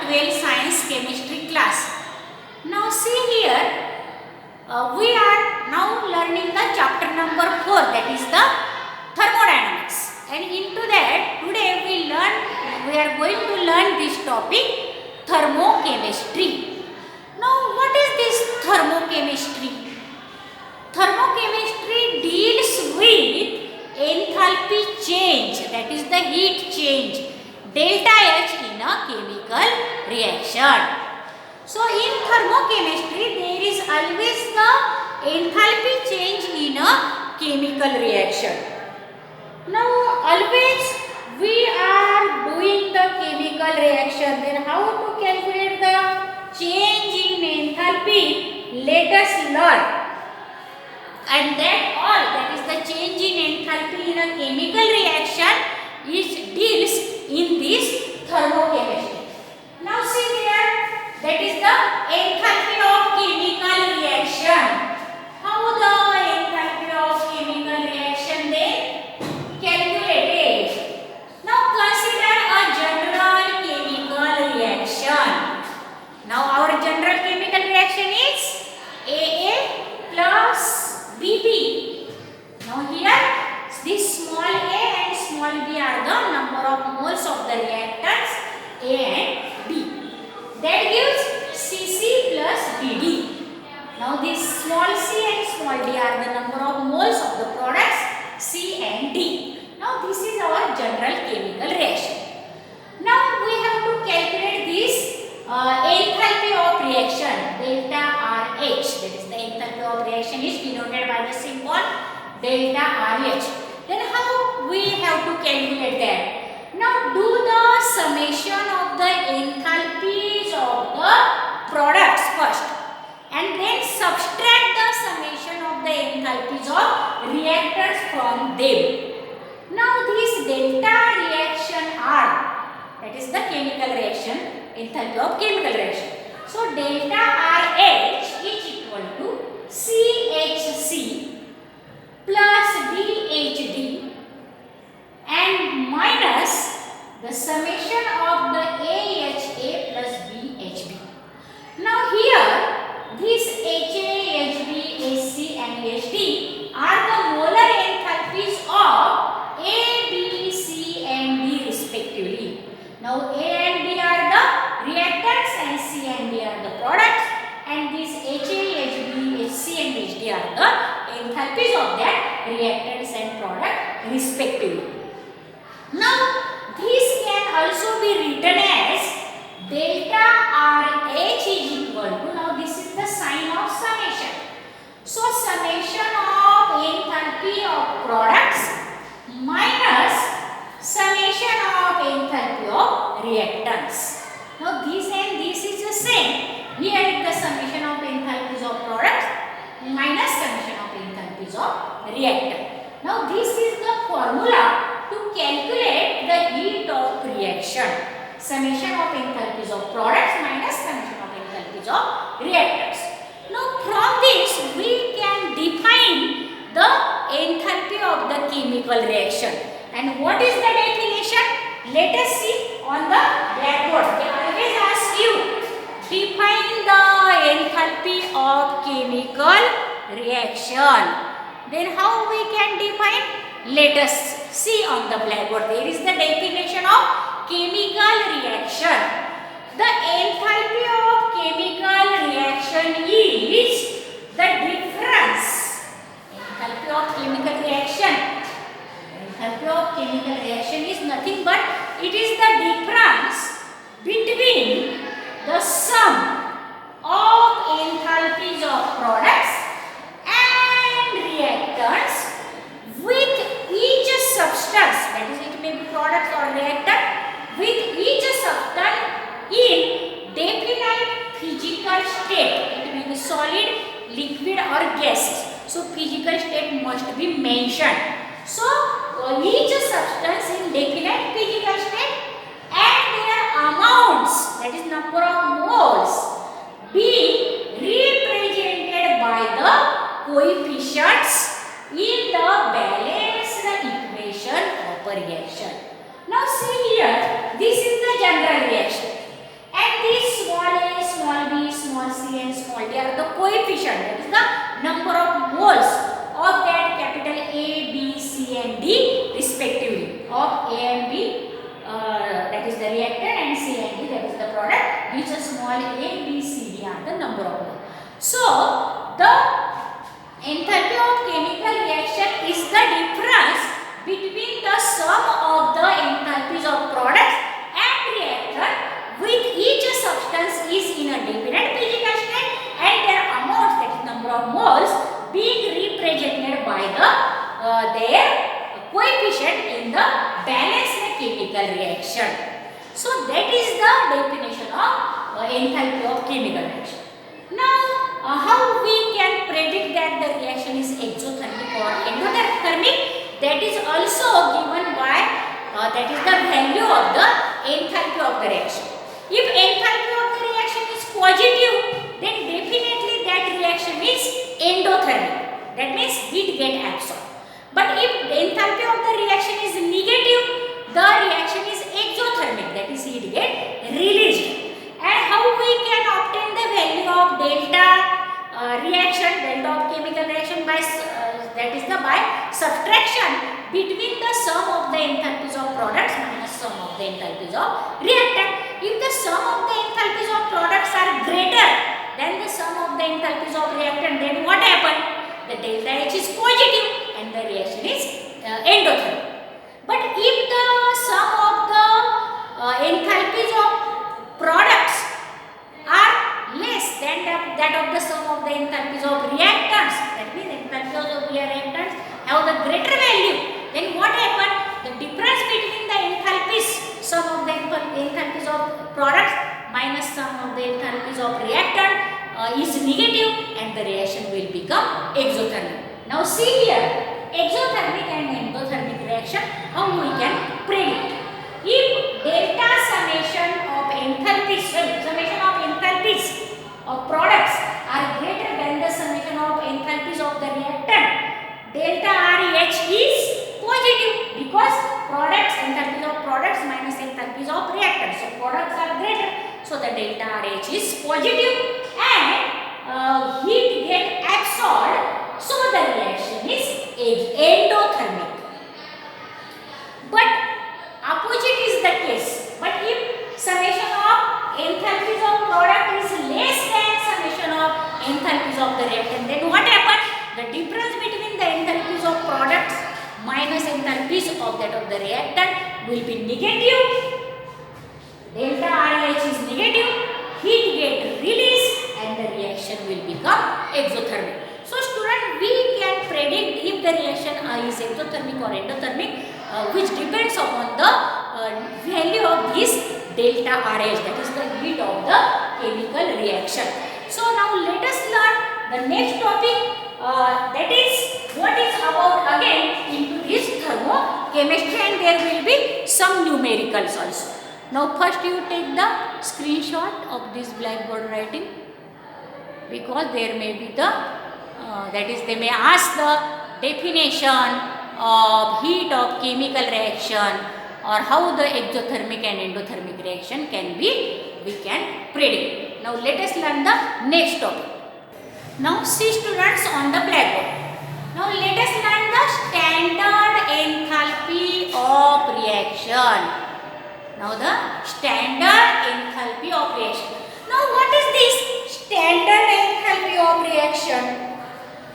12th science chemistry class. Now see here, we are now learning the chapter number 4, that is the thermodynamics, and into that today we are going to learn this topic, thermochemistry. Now what is this thermochemistry? Thermochemistry deals with enthalpy change, that is the heat change, delta H in a chemical reaction. So in thermochemistry there is always the enthalpy change in a chemical reaction. Now always we are doing the chemical reaction, then how to calculate the change in enthalpy, let us learn. And that all, that is the change in enthalpy in a chemical reaction, is deals in this thermochemistry. Now see here, that is the enthalpy of chemical reaction. How the enthalpy of chemical reaction then calculated? Now consider a general chemical reaction. Now our general chemical reaction is AA plus BB. Now here this small a and small b are the number of moles of the reactants A and B. That gives Cc plus Bd. Now this small c and small d are the number of moles of the products C and D. Now this is our general chemical reaction. Now we have to calculate this enthalpy of reaction, delta RH. That is the enthalpy of reaction is denoted by the symbol delta RH. Then how we have to calculate that? Now do the summation of the enthalpies of the products first, and then subtract the summation of the enthalpies of reactants from them. Now this delta reaction R, that is the chemical reaction, enthalpy of chemical reaction. So delta RH is equal to CHC plus DHD and minus the summation of the AHA plus BHB. Now here this HA, HB, HC and HD are the molar enthalpies of A, B, C and D respectively. Now A and B are the reactants and C and D are the products, and these HA, HB, HC and HD are the enthalpies of that reactants and product respectively. Now this can also be written as delta RH is equal to, now this is the sign of summation. So summation of enthalpy of products minus summation of enthalpy of reactants. Now this and this is the same. Here is the summation of enthalpies of products minus summation of enthalpies of reactant. Now this is the formula to calculate the heat of reaction. Summation of enthalpies of products minus summation of enthalpies of reactants. Now from this we can define the enthalpy of the chemical reaction. And what is the definition? Let us see on the blackboard. They always ask you, define the enthalpy of chemical reaction. Then how we can define? Let us see on the blackboard. There is the definition of chemical reaction. The enthalpy of chemical reaction is the difference. Enthalpy of chemical reaction. Enthalpy of chemical reaction is nothing but it is the difference between the sum of enthalpies of products and reactants with each substance, that is it may be products or reactant, with each substance in definite physical state. It may be solid, liquid or gases. So physical state must be mentioned. So each substance in definite physical state and their amounts, that is number of moles, being represented by the coefficients in the balanced equation of a reaction. Now see here, this is the general reaction coefficient, that is the number of moles of that capital A, B, C and D respectively, of A and B, that is the reactant, and C and D, that is the product, which is small a, B, C, D are the number of moles. So the enthalpy of chemical reaction is the difference between the sum of the enthalpies of products and reactant with each substance is in a definite physical state and their amounts, that is number of moles, being represented by the their coefficient in the balanced chemical reaction. So that is the definition of enthalpy of chemical reaction. Now how we can predict that the reaction is exothermic or endothermic? That is also given by that is the value of the enthalpy of the reaction. If enthalpy of the reaction is positive, then definitely that reaction is endothermic. That means heat get absorbed. But if the enthalpy of the reaction is negative, the reaction is exothermic. That is heat get released. And how we can obtain the value of delta reaction, delta of chemical reaction by that is the by subtraction between the sum of the enthalpies of products minus sum of the enthalpies of reactant. If the sum of the enthalpies of products are greater than the sum of the enthalpies of reactant, then what happened? The delta H is positive and the reaction is endothermic. But if the sum of the enthalpies of products are less than that of the sum of the enthalpies of reactants, that means enthalpies of reactants have the greater value, then what happened? The difference between the enthalpies, sum of the enthalpies of products minus sum of the enthalpies of reactant is negative and the reaction will become exothermic. Now see here, exothermic and endothermic reaction, how we can predict. If delta summation of enthalpies of products are greater than the summation of enthalpies of the reactant, delta RH is positive because products, enthalpies of products minus enthalpies of reactants. So products are greater, so the delta RH is positive and heat get absorbed, so the reaction is endothermic. But opposite is the case. But if summation of enthalpies of product is less than summation of enthalpies of the reactant, then what happens? The difference between the enthalpies of products minus enthalpies of that of the reactant will be negative. Delta RH is negative, heat get released and the reaction will become exothermic. So student, we can predict if the reaction is exothermic or endothermic, which depends upon the value of this delta RH, that is the heat of the chemical reaction. So now let us learn the next topic, that is what is about again into this thermochemistry, and there will be some numericals also. Now first you take the screenshot of this blackboard writing, because there may be the that is they may ask the definition of heat of chemical reaction or how the exothermic and endothermic reaction can be, we can predict. Now let us learn the next topic. Now see students on the blackboard. Now let us learn the standard enthalpy of reaction. Now the standard enthalpy of reaction. Now what is this standard enthalpy of reaction?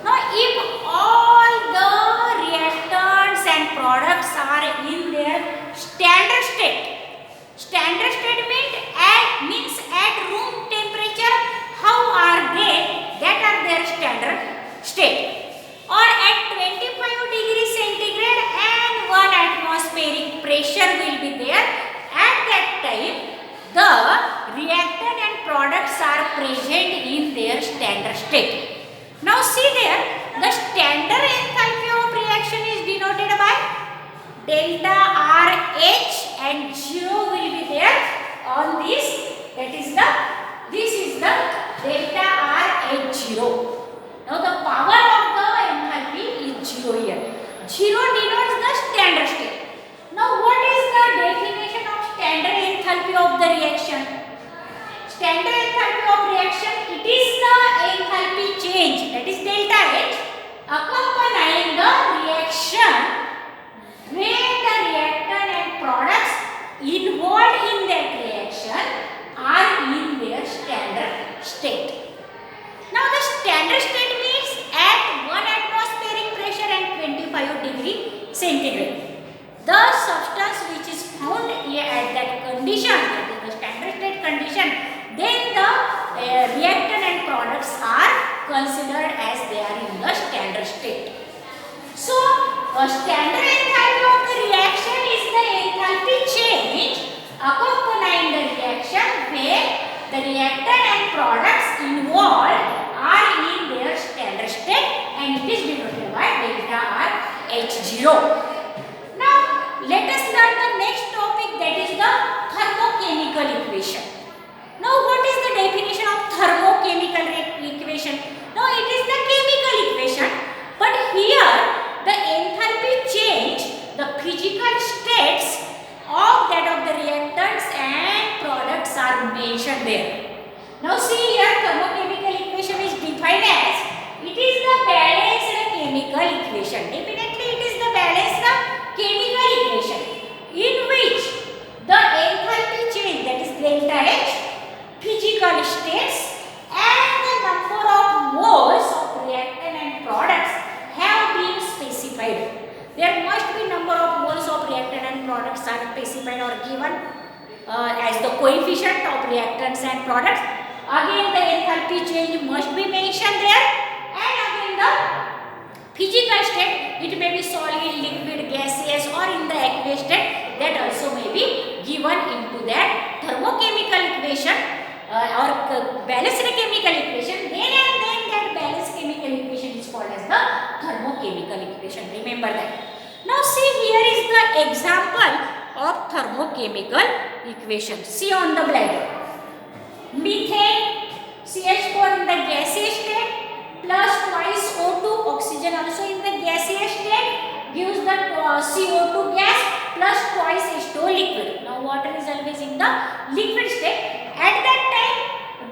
Now if all the reactants and products are in their standard state means at room temperature, how are they? That are their standard state. Or at 25 degrees centigrade and 1 atmospheric pressure will be there. At that time, the reactant and products are present in their standard state. Now see there, the standard enthalpy of reaction is denoted by delta RH and 0 will be there on this. That is this is the delta RH0. Now the power of the enthalpy is 0 here. 0 denotes the standard state. Now what is the definition of standard enthalpy of the reaction? Standard enthalpy of reaction, it is the enthalpy change, that is delta H, accompanying the reaction where the reactant and products involved in that reaction are in their standard state. Now the standard state means at 1 atmospheric pressure and 25 degree centigrade. The substance which is found at that condition, that is the standard state condition, then the reactant and products are considered as they are in the standard state. So, a standard enthalpy of the reaction is the enthalpy change accompanying the reaction where the reactant and products involved are in their standard state, and it is denoted by delta R H0. Now, let us learn the next topic, that is the thermochemical equation. Now, what is the definition of thermochemical equation? Now, it is the chemical equation, but here the enthalpy change, the physical states of that of the reactants and products are mentioned there. Now, see here, thermochemical equation is defined as, it is the balanced chemical equation. Definitely, it is the balanced chemical equation in which the enthalpy change, that is delta H, physical states and the number of moles of reactant and products have been specified. There must be number of moles of reactant and products are specified or given as the coefficient of reactants and products. Again, the enthalpy change must be mentioned there, and again the physical state, it may be solid, liquid, gaseous or in the aqueous state, that also may be given into that thermochemical equation or balanced chemical equation. Then and then that balanced chemical equation is called as the thermochemical equation. Remember that. Now see, here is the example of thermochemical equation. See on the blackboard. Methane, CH4 in the gaseous state, plus twice O2, oxygen also in the gaseous state, gives the CO2 gas plus twice H2O liquid. Now water is always in the liquid state. At that time,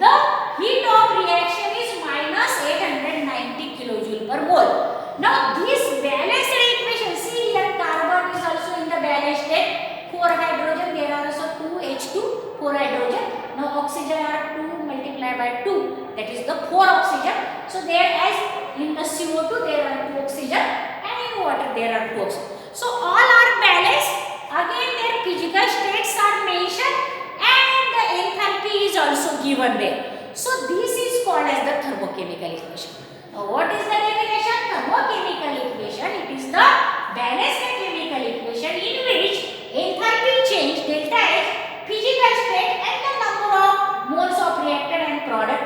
the heat of reaction is minus 890 kilojoule per mole. Now this balanced equation, see here, carbon is also in the balanced state. 4 hydrogen, there are also 2 H2, 4 hydrogen. Now oxygen are 2 multiplied by 2, that is the 4 oxygen. So there, as in the CO2 there are 2 oxygen and in water there are 2 oxygen. So all are balanced. Again their physical states are mentioned and the enthalpy is also given there. So this is called as the thermochemical equation. Now what is the definition? Thermochemical equation, it is the balanced chemical equation in which enthalpy change delta H, physical state and the number of moles of reactant and product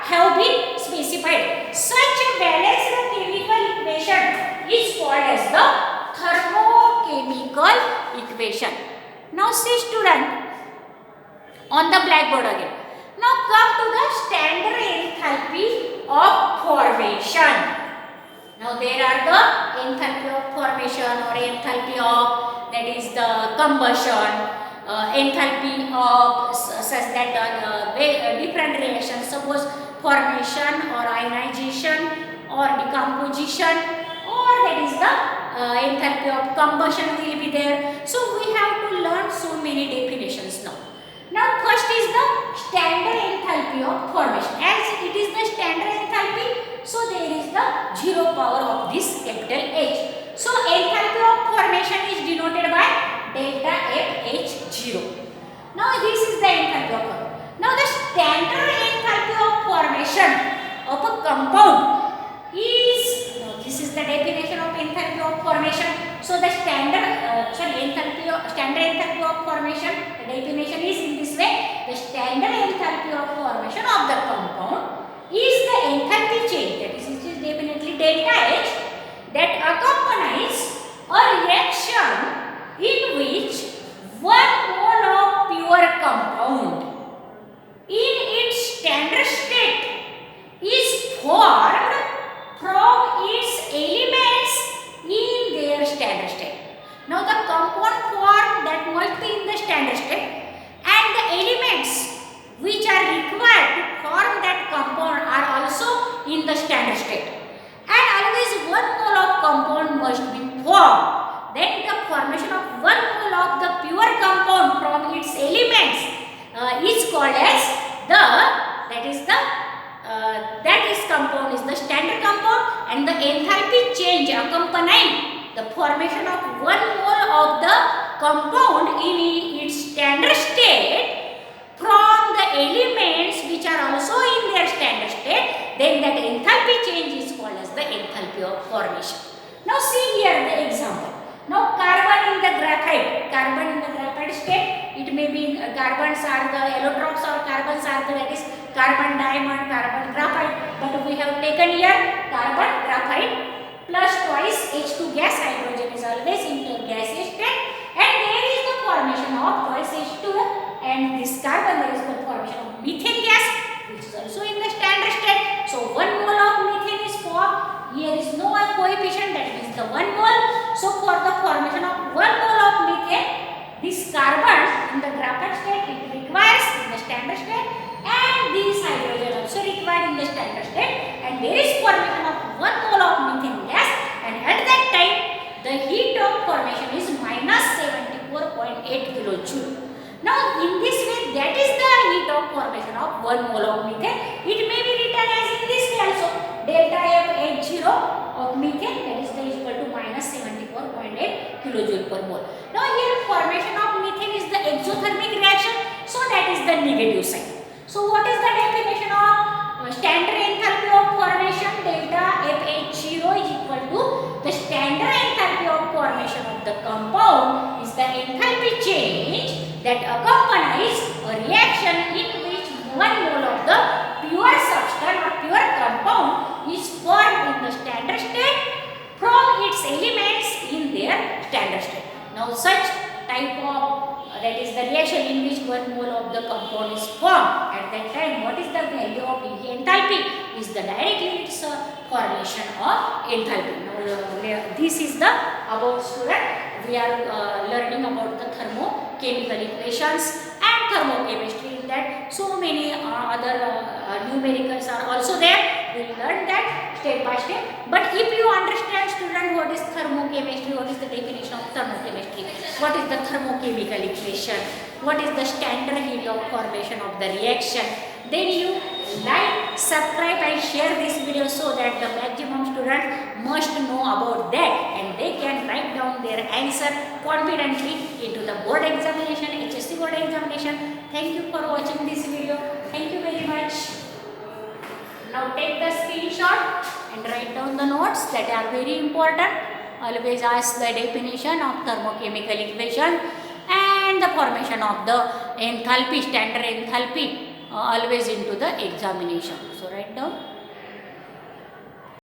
have been specified. Such a balanced chemical equation is called as the thermochemical equation. Now see student, on the blackboard again. Now come to the standard enthalpy of formation. Now there are the enthalpy of formation or enthalpy of, that is the combustion, enthalpy of such that different reactions, suppose formation or ionization or decomposition, or that is the enthalpy of combustion will be there. So we have to learn so many definitions now. Now first is the standard enthalpy of formation. As it is the standard enthalpy, so there is the zero power of this capital H. So enthalpy of formation is denoted by delta FH0. Now this is the enthalpy of formation. Now the standard enthalpy of formation of a compound is, this is the definition of enthalpy of formation. So the standard enthalpy of formation, the definition is in this way. The standard enthalpy of formation of the compound is the enthalpy change, that is, it is definitely delta H, that accompanies a reaction in which 1 mole of pure compound in its standard state is formed from its elements in their standard state. Now the compound form that must be in the standard state and the elements which are required to form called as the, that is compound is the standard compound, and the enthalpy change accompanying the formation of 1 mole of the compound in its standard state from the elements which are also in their standard state, then that enthalpy change is called as the enthalpy of formation. Now see here the example. Now carbon in the graphite state, it may be carbons are the allotropes or carbons are the, that is carbon diamond, carbon graphite, but we have taken here carbon graphite plus twice H2 gas, hydrogen is always in the gaseous state, and there is the formation of twice H2 and this carbon, there is the formation of methane gas which is also in the standard state. So 1 mole of methane is formed. Here is no coefficient, that means the 1 mole. So for the formation of 1 mole of methane, this carbon in the graphite state it requires in the standard state, and this hydrogen also required in the standard state, and there is formation of 1 mole of methane gas, and at that time the heat of formation is minus 74.8 kilojoule. Now in this way, that is the heat of formation of 1 mole of methane. It may be written as in this way also, delta F H0 of methane, that is equal to minus 74.8 kilojoule per mole. Now here formation of methane is the exothermic reaction, so that is the negative sign. So what is the definition of standard enthalpy of formation? Delta F H0 is equal to the standard enthalpy of formation of the compound is the enthalpy change that accompanies a reaction in which 1 mole of the pure substance or pure compound is formed in the standard state from its elements in their standard state. Now such type of that is the reaction in which 1 mole of the compound is formed, at that time what is the value of enthalpy is the directly its formation of enthalpy. Now this is the about student, we are learning about the thermochemical equations and thermochemistry. In that so many other numericals are also there, we will learn that step by step. But if you understand student what is thermochemistry, what is the definition of thermochemistry, what is the thermochemical equation, what is the standard heat of formation of the reaction, then you like, subscribe and share this video so that the maximum students must know about that and they can write down their answer confidently into the board examination, HSC board examination. Thank you for watching this video. Thank you very much. Now take the screenshot and write down the notes that are very important. Always ask the definition of thermochemical equation and the formation of the enthalpy, standard enthalpy always into the examination. So write down.